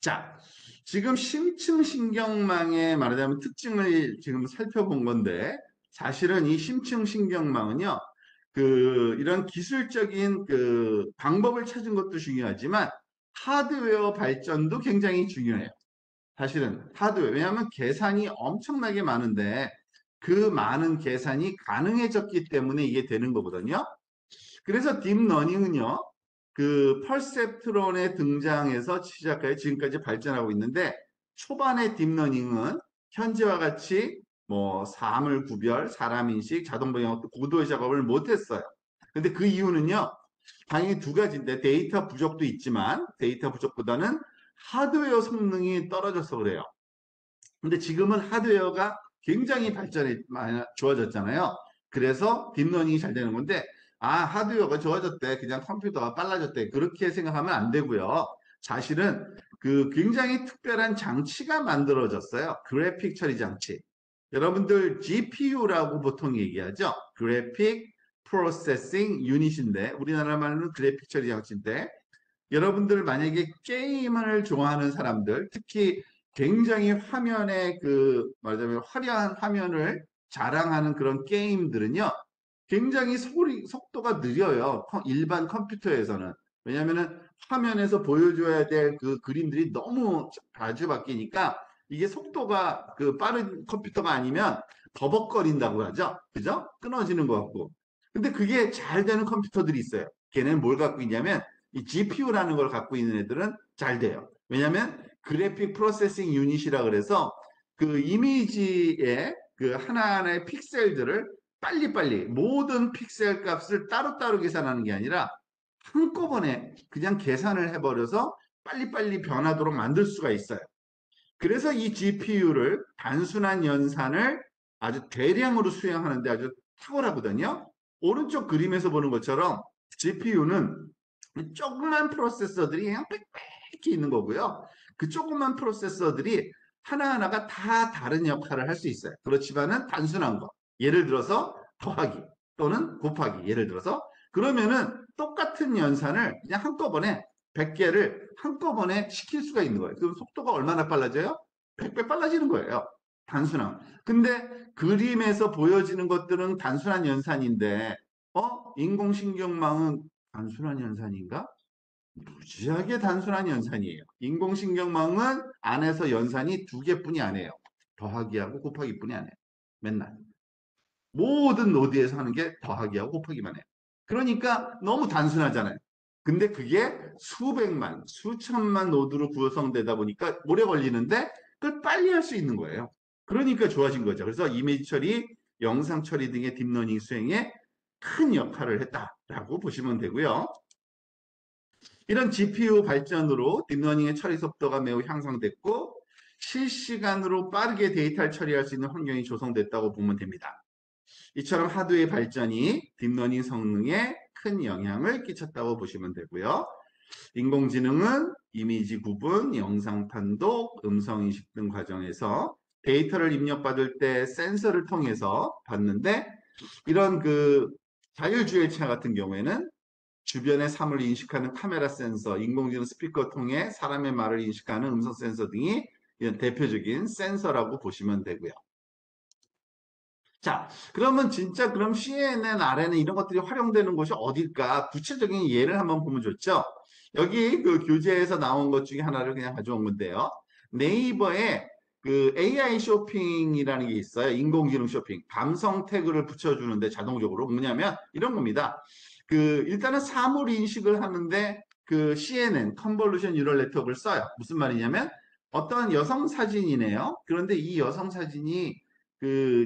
자, 지금 심층신경망의 말하자면 특징을 지금 살펴본 건데 사실은 이 심층신경망은요, 이런 기술적인 그 방법을 찾은 것도 중요하지만 하드웨어 발전도 굉장히 중요해요. 사실은 하드웨어. 왜냐하면 계산이 엄청나게 많은데 그 많은 계산이 가능해졌기 때문에 이게 되는 거거든요. 그래서 딥러닝은요. 그 퍼셉트론의 등장에서 시작하여 지금까지 발전하고 있는데 초반의 딥러닝은 현재와 같이 뭐 사물 구별, 사람 인식, 자동 방향 고도의 작업을 못했어요. 근데 그 이유는요. 당연히 두 가지인데 데이터 부족도 있지만 데이터 부족보다는 하드웨어 성능이 떨어져서 그래요. 근데 지금은 하드웨어가 굉장히 발전이 많이 좋아졌잖아요. 그래서 딥러닝이 잘 되는 건데 하드웨어가 좋아졌대. 그냥 컴퓨터가 빨라졌대. 그렇게 생각하면 안 되고요. 사실은 그 굉장히 특별한 장치가 만들어졌어요. 그래픽 처리 장치. 여러분들 GPU라고 보통 얘기하죠. 그래픽 프로세싱 유닛인데 우리나라 말로는 그래픽 처리 장치인데 여러분들 만약에 게임을 좋아하는 사람들, 특히 굉장히 화면에 말하자면 화려한 화면을 자랑하는 그런 게임들은요, 굉장히 속도가 느려요. 일반 컴퓨터에서는. 왜냐면은 화면에서 보여줘야 될 그 그림들이 너무 자주 바뀌니까 이게 속도가 빠른 컴퓨터가 아니면 버벅거린다고 하죠. 그죠? 끊어지는 것 같고. 근데 그게 잘 되는 컴퓨터들이 있어요. 걔네는 뭘 갖고 있냐면 이 GPU라는 걸 갖고 있는 애들은 잘 돼요. 왜냐하면 그래픽 프로세싱 유닛이라 그래서 그 이미지의 그 하나하나의 픽셀들을 빨리빨리 모든 픽셀 값을 따로따로 계산하는 게 아니라 한꺼번에 그냥 계산을 해버려서 빨리빨리 변하도록 만들 수가 있어요. 그래서 이 GPU를 단순한 연산을 아주 대량으로 수행하는데 아주 탁월하거든요. 오른쪽 그림에서 보는 것처럼 GPU는 조그만 프로세서들이 그냥 빽빽히 있는 거고요. 그 조그만 프로세서들이 하나하나가 다 다른 역할을 할 수 있어요. 그렇지만은 단순한 거. 예를 들어서 더하기 또는 곱하기. 예를 들어서 그러면은 똑같은 연산을 그냥 한꺼번에 100개를 한꺼번에 시킬 수가 있는 거예요. 그럼 속도가 얼마나 빨라져요? 100배 빨라지는 거예요. 단순함. 근데 그림에서 보여지는 것들은 단순한 연산인데 인공신경망은 단순한 연산인가? 무지하게 단순한 연산이에요. 인공신경망은 안에서 연산이 두 개뿐이 안 해요. 더하기하고 곱하기뿐이 안 해요. 맨날. 모든 노드에서 하는 게 더하기하고 곱하기만 해요. 그러니까 너무 단순하잖아요. 근데 그게 수백만, 수천만 노드로 구성되다 보니까 오래 걸리는데 그걸 빨리 할 수 있는 거예요. 그러니까 좋아진 거죠. 그래서 이미지 처리, 영상 처리 등의 딥러닝 수행에 큰 역할을 했다라고 보시면 되고요. 이런 GPU 발전으로 딥러닝의 처리 속도가 매우 향상됐고 실시간으로 빠르게 데이터를 처리할 수 있는 환경이 조성됐다고 보면 됩니다. 이처럼 하드웨어 발전이 딥러닝 성능에 큰 영향을 끼쳤다고 보시면 되고요. 인공지능은 이미지 구분, 영상 판독, 음성 인식 등 과정에서 데이터를 입력받을 때 센서를 통해서 받는데 이런 자율주행차 같은 경우에는 주변의 사물을 인식하는 카메라 센서, 인공지능 스피커 통해 사람의 말을 인식하는 음성 센서 등이 이런 대표적인 센서라고 보시면 되고요. 자, 그러면 진짜 그럼 CNN, RNN 이런 것들이 활용되는 곳이 어딜까? 구체적인 예를 한번 보면 좋죠? 여기 그 교재에서 나온 것 중에 하나를 그냥 가져온 건데요. 네이버에 그 AI 쇼핑이라는 게 있어요. 인공지능 쇼핑. 감성 태그를 붙여주는데 자동적으로 뭐냐면 이런 겁니다. 일단은 사물 인식을 하는데 그 CNN, 컨볼루션 뉴럴 네트워크를 써요. 무슨 말이냐면 어떤 여성 사진이네요. 그런데 이 여성 사진이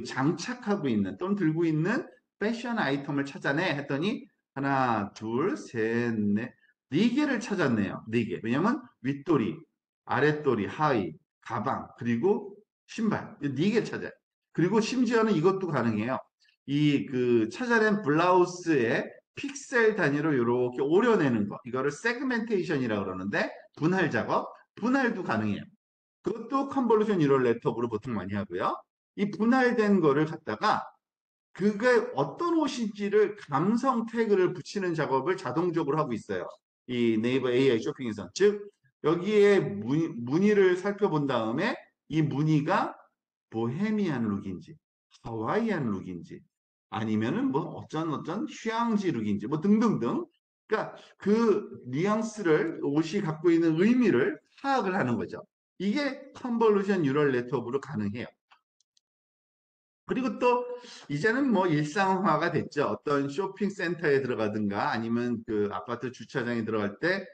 장착하고 있는 또는 들고 있는 패션 아이템을 찾아내 했더니 하나, 둘, 셋, 넷, 네 개를 찾았네요. 네 개. 왜냐면 윗도리, 아랫도리, 하의, 가방, 그리고 신발. 네 개를 찾아요. 그리고 심지어는 이것도 가능해요. 찾아낸 블라우스에 픽셀 단위로 이렇게 오려내는 거. 이거를 세그멘테이션이라고 그러는데 분할 작업, 분할도 가능해요. 그것도 컨볼루션 뉴럴 네트워크로 보통 많이 하고요. 이 분할된 거를 갖다가 그게 어떤 옷인지를 감성 태그를 붙이는 작업을 자동적으로 하고 있어요. 이 네이버 AI 쇼핑에서. 즉, 여기에 무늬를 살펴본 다음에 이 무늬가 보헤미안 룩인지, 하와이안 룩인지, 아니면은 뭐 어쩐 휴양지 룩인지, 뭐 등등등. 그러니까 그 뉘앙스를 옷이 갖고 있는 의미를 파악을 하는 거죠. 이게 컨볼루션 뉴럴 네트워크로 가능해요. 그리고 또 이제는 뭐 일상화가 됐죠. 어떤 쇼핑센터에 들어가든가 아니면 그 아파트 주차장에 들어갈 때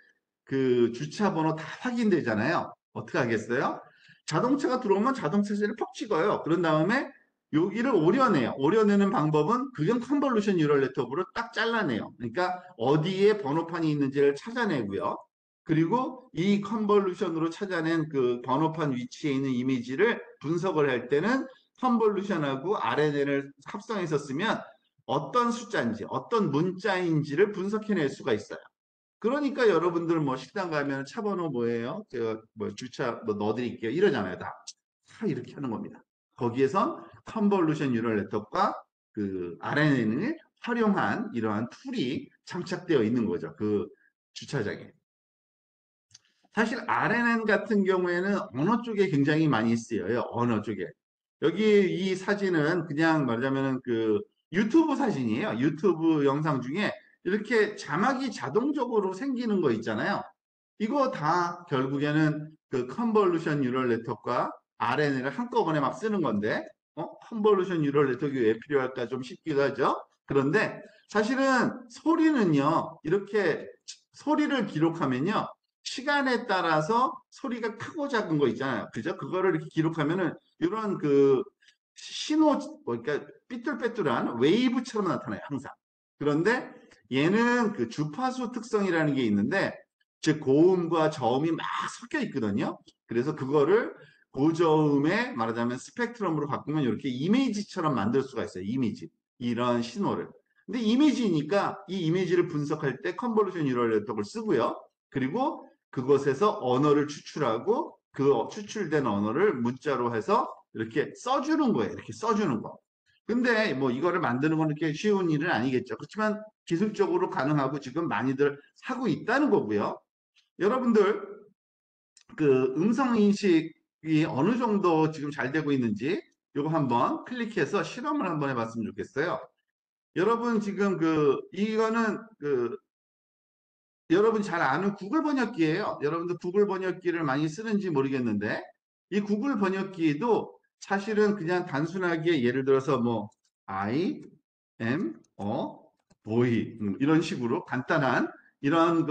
그 주차 번호 다 확인되잖아요. 어떻게 하겠어요? 자동차가 들어오면 자동차 사진을 퍽 찍어요. 그런 다음에 여기를 오려내요. 오려내는 방법은 그냥 컨볼루션 뉴럴 네트워크로 딱 잘라내요. 그러니까 어디에 번호판이 있는지를 찾아내고요. 그리고 이 컨볼루션으로 찾아낸 그 번호판 위치에 있는 이미지를 분석을 할 때는 컨볼루션하고 RNN을 합성해서 쓰면 어떤 숫자인지, 어떤 문자인지를 분석해낼 수가 있어요. 그러니까 여러분들 뭐 식당 가면 차 번호 뭐예요? 제가 뭐 주차 뭐 넣어드릴게요. 이러잖아요. 다 이렇게 하는 겁니다. 거기에선 컨볼루션 뉴럴 네트워크가 그 RNN을 활용한 이러한 툴이 장착되어 있는 거죠. 그 주차장에. 사실 RNN 같은 경우에는 언어 쪽에 굉장히 많이 쓰여요. 언어 쪽에. 여기 이 사진은 그냥 말하자면 유튜브 사진이에요. 유튜브 영상 중에 이렇게 자막이 자동적으로 생기는 거 있잖아요. 이거 다 결국에는 그 컨볼루션 뉴럴 네트워크와 RNN을 한꺼번에 막 쓰는 건데, 컨볼루션 뉴럴 네트워크가 왜 필요할까 좀 싶기도 하죠. 그런데 사실은 소리는요, 이렇게 소리를 기록하면요, 시간에 따라서 소리가 크고 작은 거 있잖아요. 그죠? 그거를 이렇게 기록하면은 이런 신호, 그러니까 삐뚤빼뚤한 웨이브처럼 나타나요, 항상. 그런데 얘는 그 주파수 특성이라는 게 있는데, 즉 고음과 저음이 막 섞여 있거든요. 그래서 그거를 고저음에 말하자면 스펙트럼으로 바꾸면 이렇게 이미지처럼 만들 수가 있어요. 이미지. 이런 신호를. 근데 이미지니까 이 이미지를 분석할 때 컨볼루션 뉴럴 네트워크를 쓰고요. 그리고 그것에서 언어를 추출하고 그 추출된 언어를 문자로 해서 이렇게 써주는 거예요. 이렇게 써주는 거. 근데 뭐 이거를 만드는 건 그렇게 쉬운 일은 아니겠죠. 그렇지만 기술적으로 가능하고 지금 많이들 하고 있다는 거고요. 여러분들 그 음성 인식이 어느 정도 지금 잘 되고 있는지 이거 한번 클릭해서 실험을 한번 해봤으면 좋겠어요. 여러분 지금 이거는 여러분 잘 아는 구글 번역기예요. 여러분들 구글 번역기를 많이 쓰는지 모르겠는데 이 구글 번역기도 사실은 그냥 단순하게 예를 들어서 뭐 I am a boy 이런 식으로 간단한 이런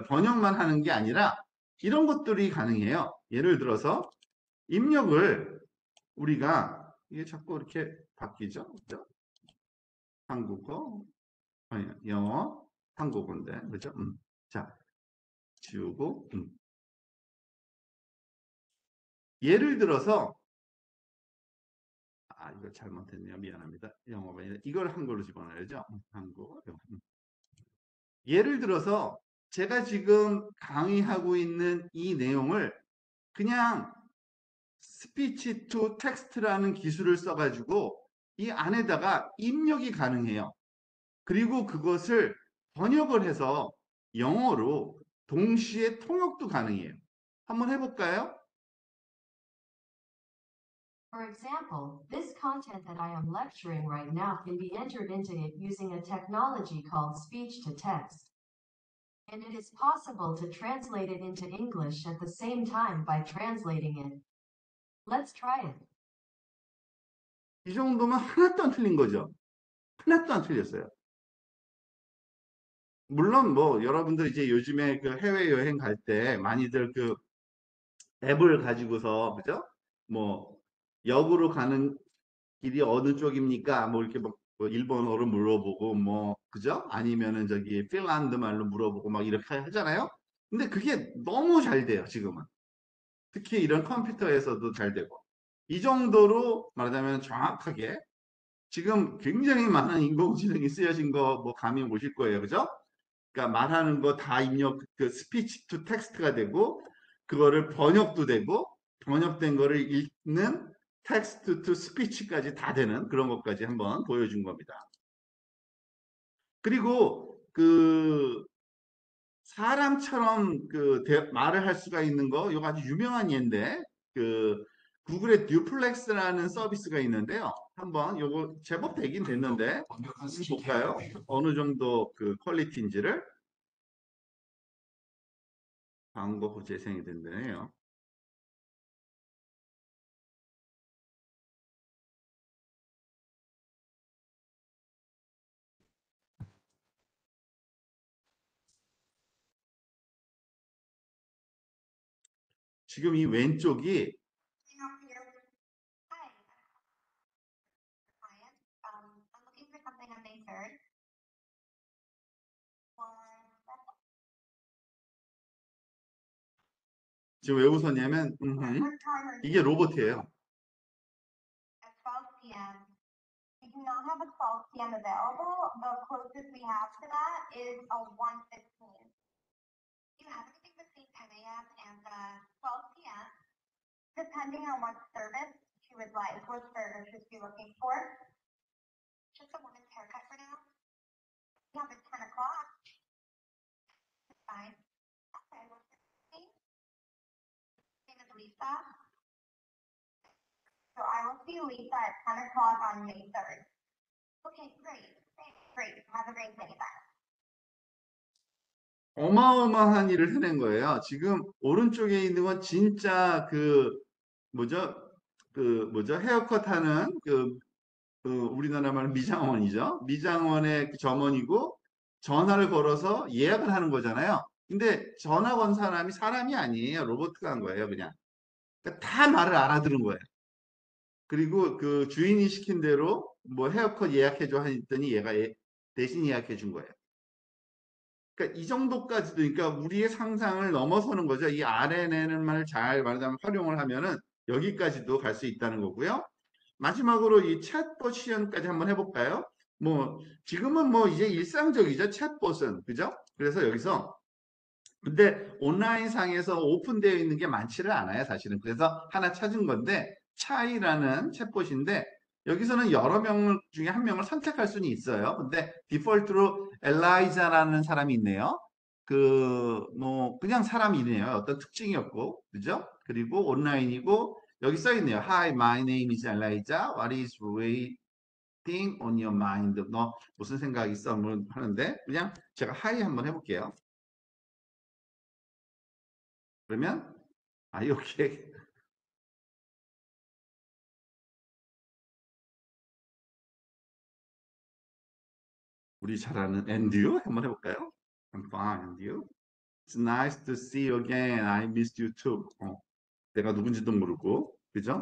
번역만 하는 게 아니라 이런 것들이 가능해요. 예를 들어서 입력을 우리가 이게 자꾸 이렇게 바뀌죠. 그죠? 한국어, 아니 영어, 한국어인데 그죠? 자, 지우고 예를 들어서 이거 잘못했네요. 미안합니다. 영어가 아니라 이걸 한글로 집어넣어야죠. 한국어. 예를 들어서 제가 지금 강의하고 있는 이 내용을 그냥 스피치 투 텍스트라는 기술을 써가지고 이 안에다가 입력이 가능해요. 그리고 그것을 번역을 해서 영어로 동시에 통역도 가능해요. 한번 해볼까요? For example, this content that I am lecturing right now can be entered into it using a technology called speech-to-text. And it is possible to translate it into English at the same time by translating it. Let's try it. 이 정도면 하나도 안 틀린 거죠. 하나도 안 틀렸어요. 물론 뭐 여러분들 이제 요즘에 해외여행 갈 때 많이들 앱을 가지고서 그죠? 뭐 역으로 가는 길이 어느 쪽입니까? 뭐 이렇게 뭐 일본어로 물어보고 뭐 그죠? 아니면은 저기 핀란드 말로 물어보고 막 이렇게 하잖아요. 근데 그게 너무 잘 돼요, 지금은. 특히 이런 컴퓨터에서도 잘 되고. 이 정도로 말하자면 정확하게 지금 굉장히 많은 인공지능이 쓰여진 거 뭐 감이 오실 거예요. 그죠? 그러니까 말하는 거 다 입력 스피치 투 텍스트가 되고 그거를 번역도 되고 번역된 거를 읽는 텍스트 투 스피치까지 다 되는 그런 것까지 한번 보여준 겁니다. 그리고 사람처럼 말을 할 수가 있는 거 이거 아주 유명한 예인데 구글의 듀플렉스라는 서비스가 있는데요. 한번 요거 제법 되긴 됐는데 한번 볼까요? 어느 정도 퀄리티인지를 광고 재생이 된대요. 지금 이 왼쪽이 지금 왜 웃었냐면 이게 로봇이에요. We do not have a 12 p.m. available. The closest we have to that is a 1:15. Do you have anything between 10 a.m. and 12 p.m.? Depending on what service she would like, what service should she be looking for? Just a woman's haircut for now. We have at 10 o'clock. Fine. Okay, what's your name? Name is Lisa. So I will see Lisa at 10 o'clock on May 3rd. Okay, great. Thanks. Great. Have a great day. Bye. 어마어마한 일을 해낸 거예요. 지금 오른쪽에 있는 건 진짜 뭐죠? 헤어컷 하는 우리나라 말 미장원이죠. 미장원의 점원이고 전화를 걸어서 예약을 하는 거잖아요. 근데 전화 건 사람이 사람이 아니에요. 로봇가 한 거예요, 그냥. 그러니까 다 말을 알아들은 거예요. 그리고 주인이 시킨 대로 뭐 헤어컷 예약해줘 했더니 얘가 대신 예약해 준 거예요. 그러니까 이 정도까지도 그러니까 우리의 상상을 넘어서는 거죠. 이 RNN을 잘 말하자면 활용을 하면은 여기까지도 갈 수 있다는 거고요. 마지막으로 이 챗봇 시연까지 한번 해볼까요? 뭐 지금은 뭐 이제 일상적이죠. 챗봇은 그죠? 그래서 여기서 근데 온라인 상에서 오픈되어 있는 게 많지를 않아요, 사실은. 그래서 하나 찾은 건데 차이라는 챗봇인데 여기서는 여러 명 중에 한 명을 선택할 수는 있어요. 근데 디폴트로 엘라이자라는 사람이 있네요. 뭐, 그냥 사람이네요. 어떤 특징이 없고, 그죠? 그리고 온라인이고, 여기 써 있네요. Hi, my name is Elijah. What is waiting on your mind? 너 무슨 생각 있어? 뭐 하는데, 그냥 제가 Hi 한번 해볼게요. 그러면, 이렇게. 우리 잘 아는 and you? 한번 해볼까요? I'm fine, and you? It's nice to see you again. I missed you too. 내가 누군지도 모르고, 그죠?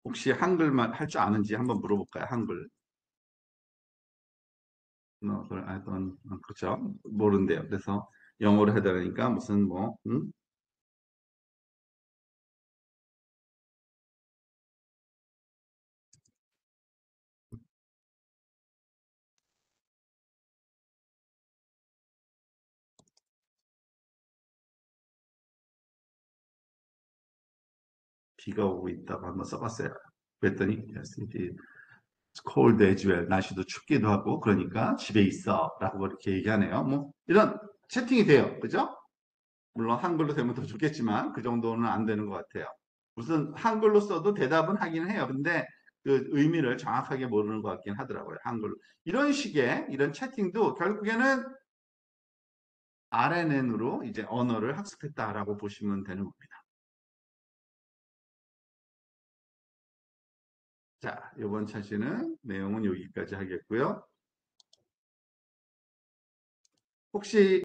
혹시 한글만 할 줄 아는지 한번 물어볼까요? 한글. 그렇죠. 모른대요. 그래서 영어로 해달라니까 무슨 뭐, 비가 오고 있다고 한번 써봤어요. 그랬더니, yes, it is cold as well. 날씨도 춥기도 하고, 그러니까 집에 있어. 라고 이렇게 얘기하네요. 뭐, 이런 채팅이 돼요. 그죠? 물론 한글로 되면 더 좋겠지만, 그 정도는 안 되는 것 같아요. 무슨 한글로 써도 대답은 하긴 해요. 근데 그 의미를 정확하게 모르는 것 같긴 하더라고요. 한글로. 이런 식의, 이런 채팅도 결국에는 RNN으로 이제 언어를 학습했다라고 보시면 되는 겁니다. 자, 이번 차시는 내용은 여기까지 하겠고요. 혹시